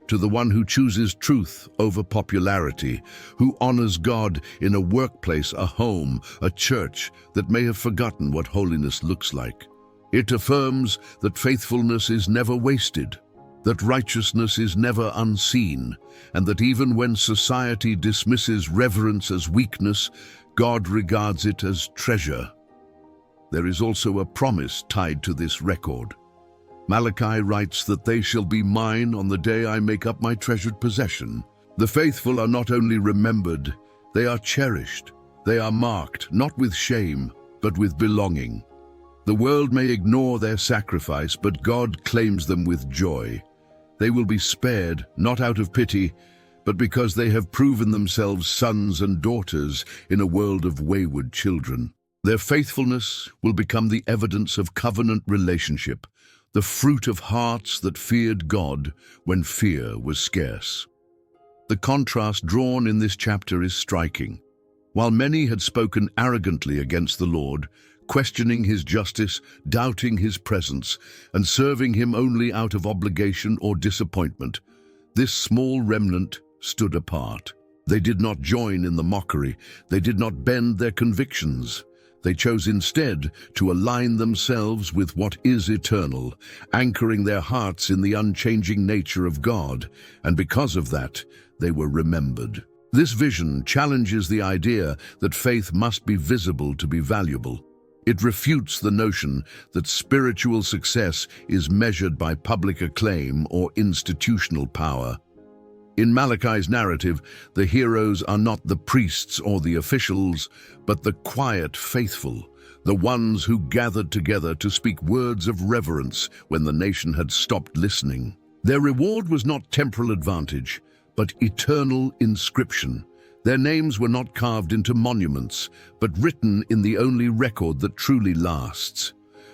to the one who chooses truth over popularity, who honors God in a workplace, a home, a church that may have forgotten what holiness looks like. It affirms that faithfulness is never wasted, that righteousness is never unseen, and that even when society dismisses reverence as weakness, God regards it as treasure. There is also a promise tied to this record. Malachi writes that they shall be mine on the day I make up my treasured possession. The faithful are not only remembered, they are cherished. They are marked, not with shame, but with belonging. The world may ignore their sacrifice, but God claims them with joy. They will be spared, not out of pity, but because they have proven themselves sons and daughters in a world of wayward children. Their faithfulness will become the evidence of covenant relationship, the fruit of hearts that feared God when fear was scarce. The contrast drawn in this chapter is striking. While many had spoken arrogantly against the Lord, questioning his justice, doubting his presence, and serving him only out of obligation or disappointment, this small remnant stood apart. They did not join in the mockery. They did not bend their convictions. They chose instead to align themselves with what is eternal, anchoring their hearts in the unchanging nature of God, and because of that, they were remembered. This vision challenges the idea that faith must be visible to be valuable. It refutes the notion that spiritual success is measured by public acclaim or institutional power. In Malachi's narrative, the heroes are not the priests or the officials, but the quiet faithful, the ones who gathered together to speak words of reverence when the nation had stopped listening. Their reward was not temporal advantage, but eternal inscription. Their names were not carved into monuments, but written in the only record that truly lasts.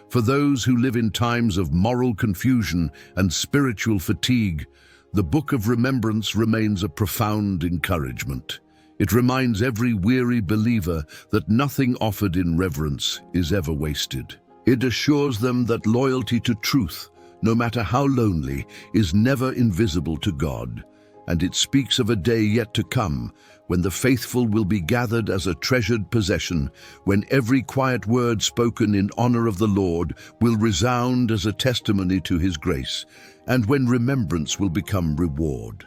For those who live in times of moral confusion and spiritual fatigue, the Book of Remembrance remains a profound encouragement. It reminds every weary believer that nothing offered in reverence is ever wasted. It assures them that loyalty to truth, no matter how lonely, is never invisible to God. And it speaks of a day yet to come, when the faithful will be gathered as a treasured possession, when every quiet word spoken in honor of the Lord will resound as a testimony to his grace, and when remembrance will become reward.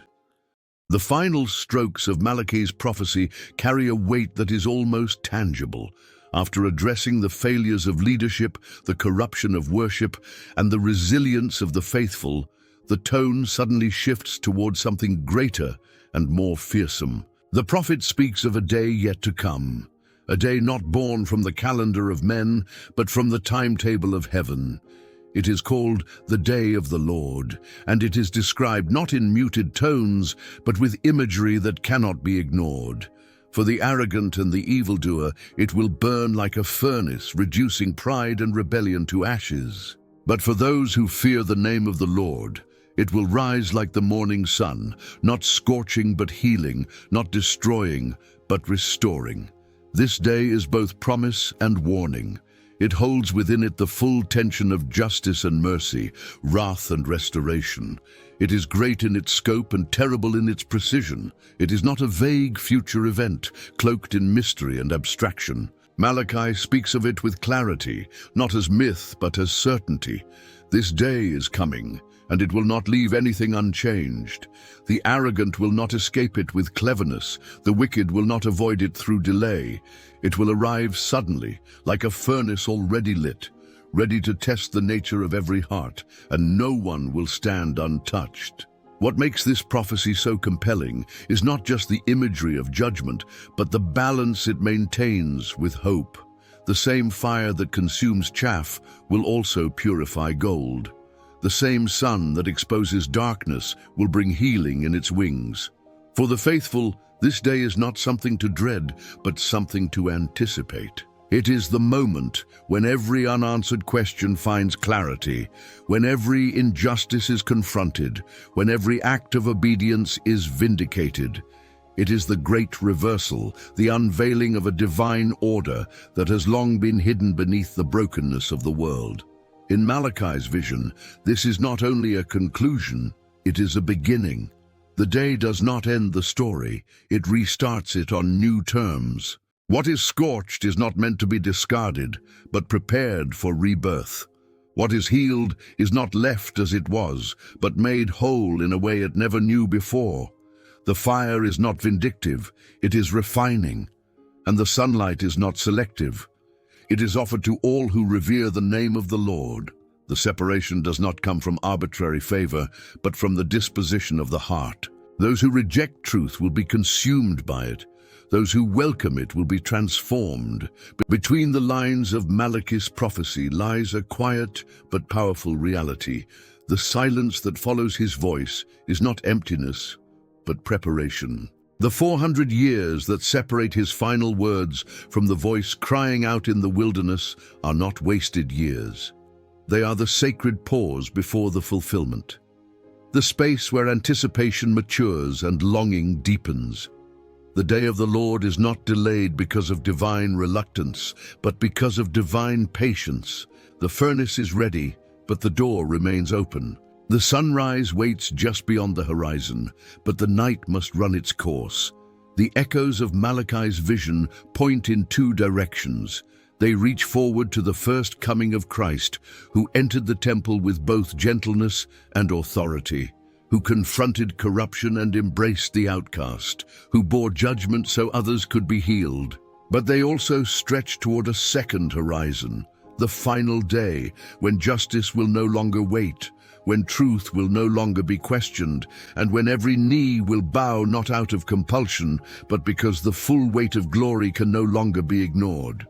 The final strokes of Malachi's prophecy carry a weight that is almost tangible. After addressing the failures of leadership, the corruption of worship, and the resilience of the faithful, the tone suddenly shifts toward something greater and more fearsome. The prophet speaks of a day yet to come, a day not born from the calendar of men, but from the timetable of heaven. It is called the Day of the Lord, and it is described not in muted tones, but with imagery that cannot be ignored. For the arrogant and the evildoer, it will burn like a furnace, reducing pride and rebellion to ashes. But for those who fear the name of the Lord, it will rise like the morning sun, not scorching but healing, not destroying but restoring. This day is both promise and warning. It holds within it the full tension of justice and mercy, wrath and restoration. It is great in its scope and terrible in its precision. It is not a vague future event, cloaked in mystery and abstraction. Malachi speaks of it with clarity, not as myth but as certainty. This day is coming, and it will not leave anything unchanged. The arrogant will not escape it with cleverness. The wicked will not avoid it through delay. It will arrive suddenly, like a furnace already lit, ready to test the nature of every heart, and no one will stand untouched. What makes this prophecy so compelling is not just the imagery of judgment, but the balance it maintains with hope. The same fire that consumes chaff will also purify gold. The same sun that exposes darkness will bring healing in its wings. For the faithful, this day is not something to dread, but something to anticipate. It is the moment when every unanswered question finds clarity, when every injustice is confronted, when every act of obedience is vindicated. It is the great reversal, the unveiling of a divine order that has long been hidden beneath the brokenness of the world. In Malachi's vision, this is not only a conclusion, It is a beginning. The day does not end the story, it restarts it on new terms. What is scorched is not meant to be discarded, but prepared for rebirth. What is healed is not left as it was, but made whole in a way it never knew before. The fire is not vindictive, it is refining. And the sunlight is not selective. It is offered to all who revere the name of the Lord. The separation does not come from arbitrary favor, but from the disposition of the heart. Those who reject truth will be consumed by it. Those who welcome it will be transformed. Between the lines of Malachi's prophecy lies a quiet but powerful reality. The silence that follows his voice is not emptiness, but preparation. The 400 years that separate his final words from the voice crying out in the wilderness are not wasted years. They are the sacred pause before the fulfillment. The space where anticipation matures and longing deepens. The day of the Lord is not delayed because of divine reluctance, but because of divine patience. The furnace is ready, but the door remains open. The sunrise waits just beyond the horizon, but the night must run its course. The echoes of Malachi's vision point in two directions. They reach forward to the first coming of Christ, who entered the temple with both gentleness and authority, who confronted corruption and embraced the outcast, who bore judgment so others could be healed. But they also stretch toward a second horizon, the final day, when justice will no longer wait, when truth will no longer be questioned, and when every knee will bow not out of compulsion, but because the full weight of glory can no longer be ignored.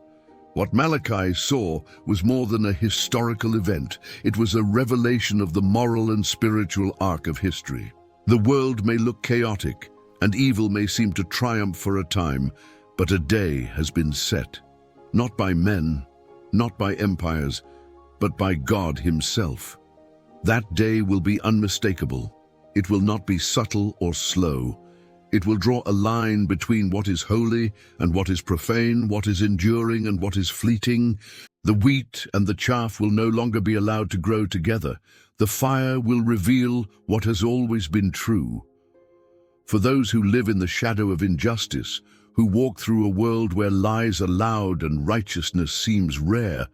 What Malachi saw was more than a historical event. It was a revelation of the moral and spiritual arc of history. The world may look chaotic, and evil may seem to triumph for a time, but a day has been set, not by men, not by empires, but by God himself. That day will be unmistakable. It will not be subtle or slow. It will draw a line between what is holy and what is profane, what is enduring and what is fleeting. The wheat and the chaff will no longer be allowed to grow together. The fire will reveal what has always been true. For those who live in the shadow of injustice, who walk through a world where lies are loud and righteousness seems rare,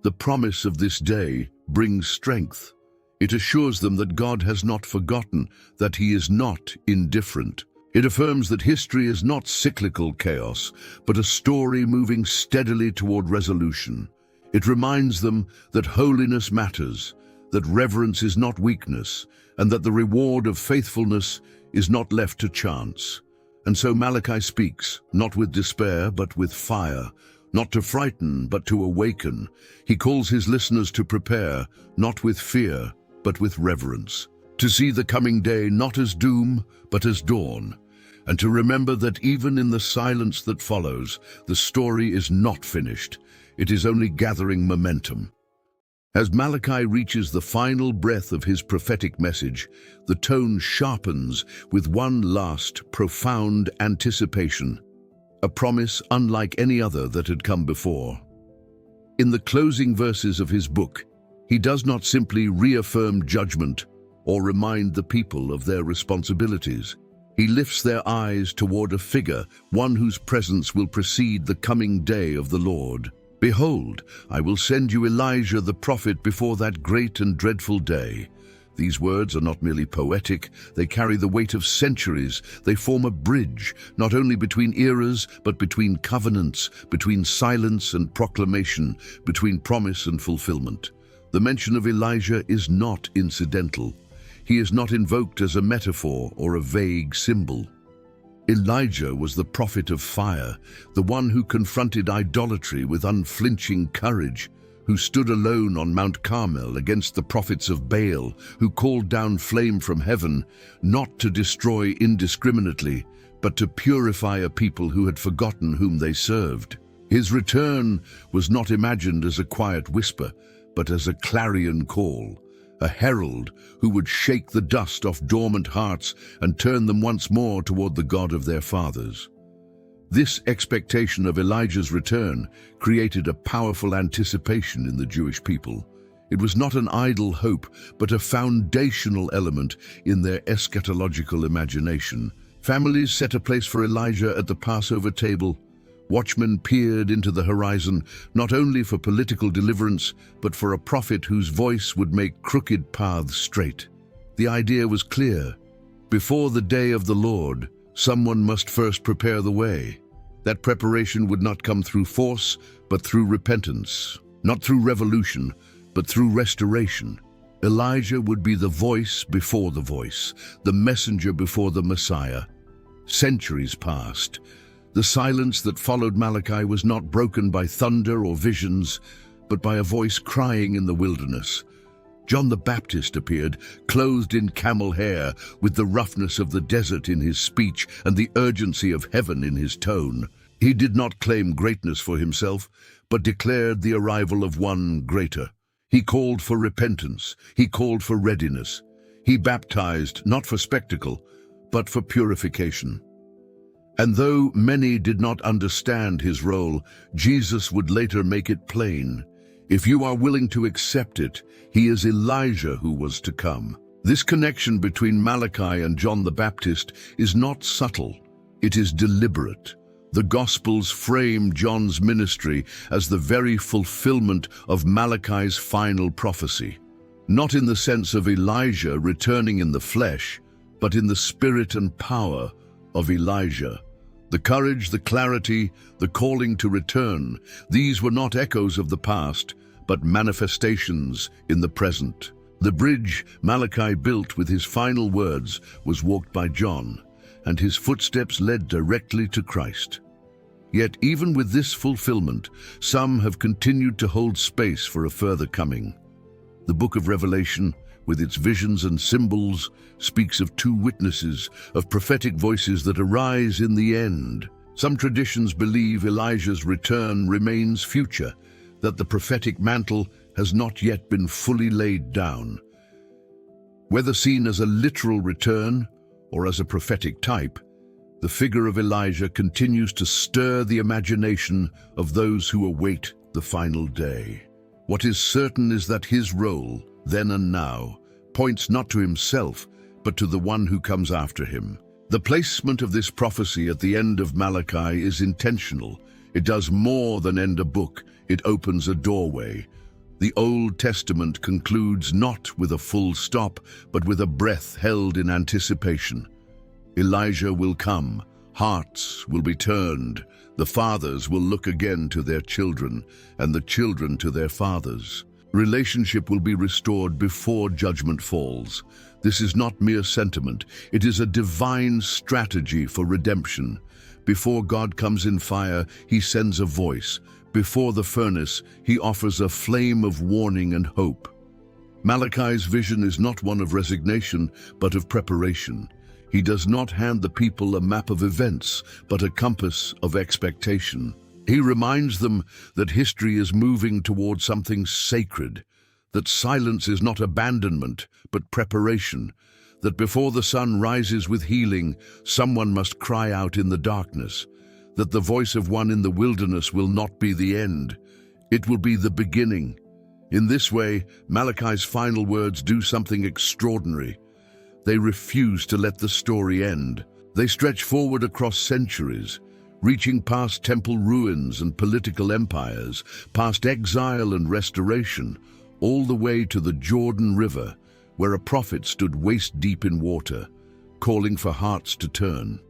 the promise of this day brings strength. It assures them that God has not forgotten, that he is not indifferent. It affirms that history is not cyclical chaos, but a story moving steadily toward resolution. It reminds them that holiness matters, that reverence is not weakness, and that the reward of faithfulness is not left to chance. And so Malachi speaks, not with despair, but with fire, not to frighten, but to awaken. He calls his listeners to prepare, not with fear, but with reverence, to see the coming day not as doom, but as dawn, and to remember that even in the silence that follows, the story is not finished. It is only gathering momentum. As Malachi reaches the final breath of his prophetic message, the tone sharpens with one last, profound anticipation, a promise unlike any other that had come before. In the closing verses of his book, he does not simply reaffirm judgment or remind the people of their responsibilities. He lifts their eyes toward a figure, one whose presence will precede the coming day of the Lord. Behold, I will send you Elijah the prophet before that great and dreadful day. These words are not merely poetic, they carry the weight of centuries. They form a bridge, not only between eras, but between covenants, between silence and proclamation, between promise and fulfillment. The mention of Elijah is not incidental. He is not invoked as a metaphor or a vague symbol. Elijah was the prophet of fire, the one who confronted idolatry with unflinching courage, who stood alone on Mount Carmel against the prophets of Baal, who called down flame from heaven, not to destroy indiscriminately, but to purify a people who had forgotten whom they served. His return was not imagined as a quiet whisper, but as a clarion call, a herald who would shake the dust off dormant hearts and turn them once more toward the God of their fathers. This expectation of Elijah's return created a powerful anticipation in the Jewish people. It was not an idle hope, but a foundational element in their eschatological imagination. Families set a place for Elijah at the Passover table. Watchmen peered into the horizon, not only for political deliverance, but for a prophet whose voice would make crooked paths straight. The idea was clear. Before the day of the Lord, someone must first prepare the way. That preparation would not come through force, but through repentance. Not through revolution, but through restoration. Elijah would be the voice before the voice, the messenger before the Messiah. Centuries passed. The silence that followed Malachi was not broken by thunder or visions, but by a voice crying in the wilderness. John the Baptist appeared, clothed in camel hair, with the roughness of the desert in his speech and the urgency of heaven in his tone. He did not claim greatness for himself, but declared the arrival of one greater. He called for repentance. He called for readiness. He baptized not for spectacle, but for purification. And though many did not understand his role, Jesus would later make it plain. If you are willing to accept it, he is Elijah who was to come. This connection between Malachi and John the Baptist is not subtle. It is deliberate. The Gospels frame John's ministry as the very fulfillment of Malachi's final prophecy. Not in the sense of Elijah returning in the flesh, but in the spirit and power of Elijah. The courage, the clarity, the calling to return, these were not echoes of the past, but manifestations in the present. The bridge Malachi built with his final words was walked by John, and his footsteps led directly to Christ. Yet even with this fulfillment, some have continued to hold space for a further coming. The Book of Revelation, with its visions and symbols, speaks of two witnesses, of prophetic voices that arise in the end. Some traditions believe Elijah's return remains future, that the prophetic mantle has not yet been fully laid down. Whether seen as a literal return or as a prophetic type, the figure of Elijah continues to stir the imagination of those who await the final day. What is certain is that his role, then and now, points not to himself, but to the one who comes after him. The placement of this prophecy at the end of Malachi is intentional. It does more than end a book, it opens a doorway. The Old Testament concludes not with a full stop, but with a breath held in anticipation. Elijah will come, hearts will be turned, the fathers will look again to their children, and the children to their fathers. Relationship will be restored before judgment falls. This is not mere sentiment, it is a divine strategy for redemption. Before God comes in fire, he sends a voice. Before the furnace, he offers a flame of warning and hope. Malachi's vision is not one of resignation, but of preparation. He does not hand the people a map of events, but a compass of expectation. He reminds them that history is moving toward something sacred, that silence is not abandonment, but preparation, that before the sun rises with healing, someone must cry out in the darkness, that the voice of one in the wilderness will not be the end, it will be the beginning. In this way, Malachi's final words do something extraordinary. They refuse to let the story end. They stretch forward across centuries, reaching past temple ruins and political empires, past exile and restoration, all the way to the Jordan River, where a prophet stood waist-deep in water, calling for hearts to turn.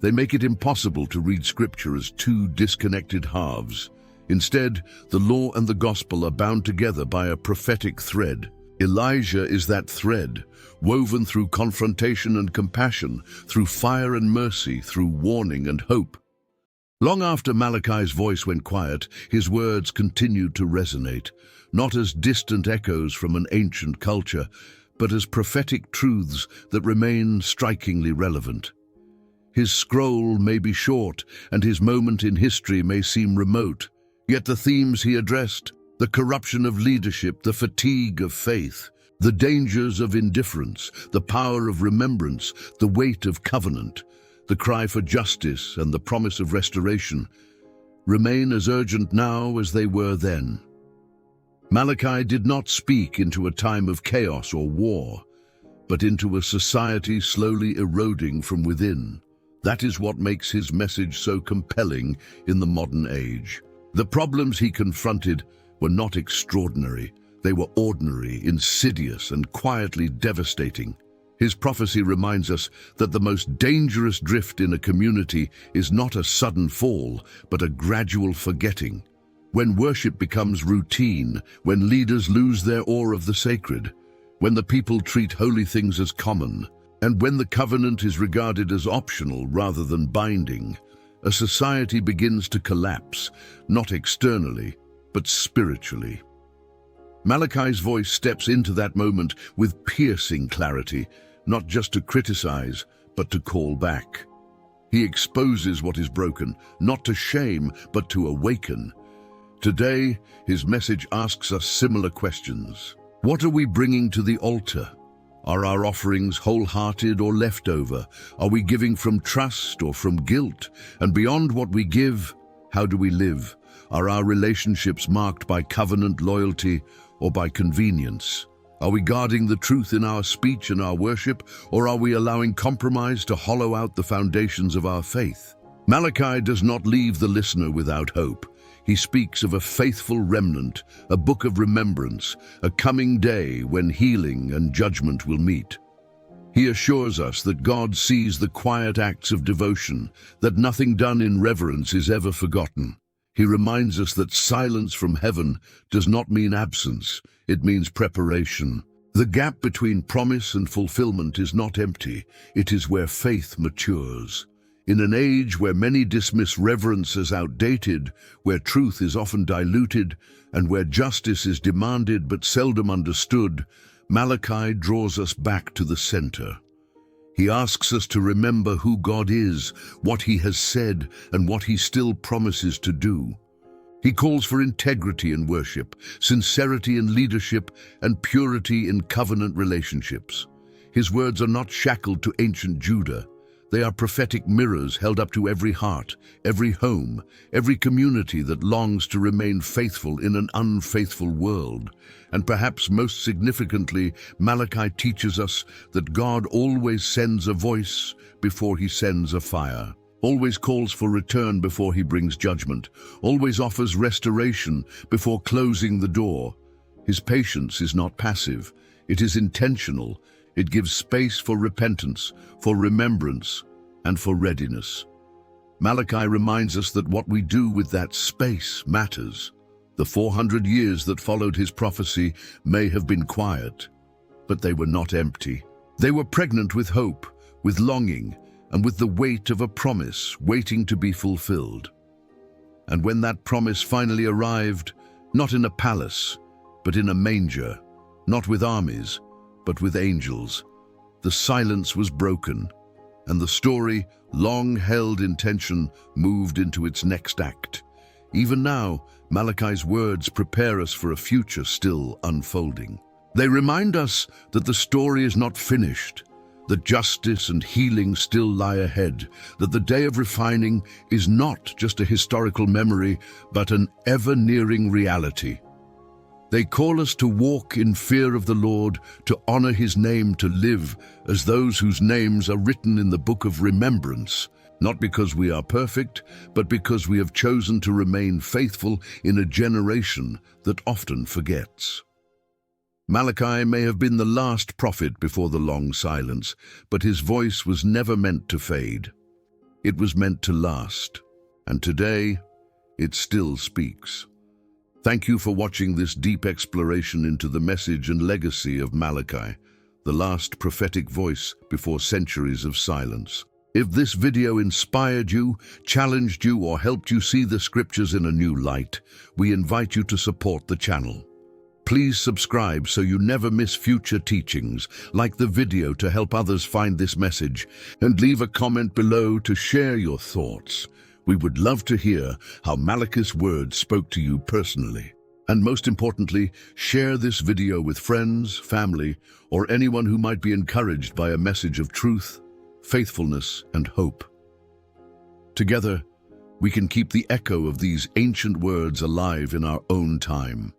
They make it impossible to read Scripture as two disconnected halves. Instead, the law and the gospel are bound together by a prophetic thread. Elijah is that thread, woven through confrontation and compassion, through fire and mercy, through warning and hope. Long after Malachi's voice went quiet, his words continued to resonate, not as distant echoes from an ancient culture, but as prophetic truths that remain strikingly relevant. His scroll may be short, and his moment in history may seem remote, yet the themes he addressed, the corruption of leadership, the fatigue of faith, the dangers of indifference, the power of remembrance, the weight of covenant, the cry for justice and the promise of restoration, remain as urgent now as they were then. Malachi did not speak into a time of chaos or war, but into a society slowly eroding from within. That is what makes his message so compelling in the modern age. The problems he confronted were not extraordinary. They were ordinary, insidious, and quietly devastating. His prophecy reminds us that the most dangerous drift in a community is not a sudden fall, but a gradual forgetting. When worship becomes routine, when leaders lose their awe of the sacred, when the people treat holy things as common, and when the covenant is regarded as optional rather than binding, a society begins to collapse, not externally, but spiritually. Malachi's voice steps into that moment with piercing clarity, not just to criticize, but to call back. He exposes what is broken, not to shame, but to awaken. Today, his message asks us similar questions. What are we bringing to the altar? Are our offerings wholehearted or leftover? Are we giving from trust or from guilt? And beyond what we give, how do we live? Are our relationships marked by covenant loyalty or by convenience? Are we guarding the truth in our speech and our worship, or are we allowing compromise to hollow out the foundations of our faith? Malachi does not leave the listener without hope. He speaks of a faithful remnant, a book of remembrance, a coming day when healing and judgment will meet. He assures us that God sees the quiet acts of devotion, that nothing done in reverence is ever forgotten. He reminds us that silence from heaven does not mean absence, it means preparation. The gap between promise and fulfillment is not empty, it is where faith matures. In an age where many dismiss reverence as outdated, where truth is often diluted, and where justice is demanded but seldom understood, Malachi draws us back to the center. He asks us to remember who God is, what He has said, and what He still promises to do. He calls for integrity in worship, sincerity in leadership, and purity in covenant relationships. His words are not shackled to ancient Judah. They are prophetic mirrors held up to every heart, every home, every community that longs to remain faithful in an unfaithful world. And perhaps most significantly, Malachi teaches us that God always sends a voice before He sends a fire, always calls for return before He brings judgment, always offers restoration before closing the door. His patience is not passive, it is intentional. It gives space for repentance, for remembrance, and for readiness. Malachi reminds us that what we do with that space matters. The 400 years that followed his prophecy may have been quiet, but they were not empty. They were pregnant with hope, with longing, and with the weight of a promise waiting to be fulfilled. And when that promise finally arrived, not in a palace, but in a manger, not with armies, but with angels, the silence was broken, and the story, long held in tension, moved into its next act. Even now, Malachi's words prepare us for a future still unfolding. They remind us that the story is not finished, that justice and healing still lie ahead, that the day of refining is not just a historical memory, but an ever-nearing reality. They call us to walk in fear of the Lord, to honor His name, to live as those whose names are written in the Book of Remembrance, not because we are perfect, but because we have chosen to remain faithful in a generation that often forgets. Malachi may have been the last prophet before the long silence, but his voice was never meant to fade. It was meant to last, and today it still speaks. Thank you for watching this deep exploration into the message and legacy of Malachi, the last prophetic voice before centuries of silence. If this video inspired you, challenged you, or helped you see the scriptures in a new light, we invite you to support the channel. Please subscribe so you never miss future teachings, like the video to help others find this message, and leave a comment below to share your thoughts. We would love to hear how Malachi's words spoke to you personally. And most importantly, share this video with friends, family, or anyone who might be encouraged by a message of truth, faithfulness, and hope. Together, we can keep the echo of these ancient words alive in our own time.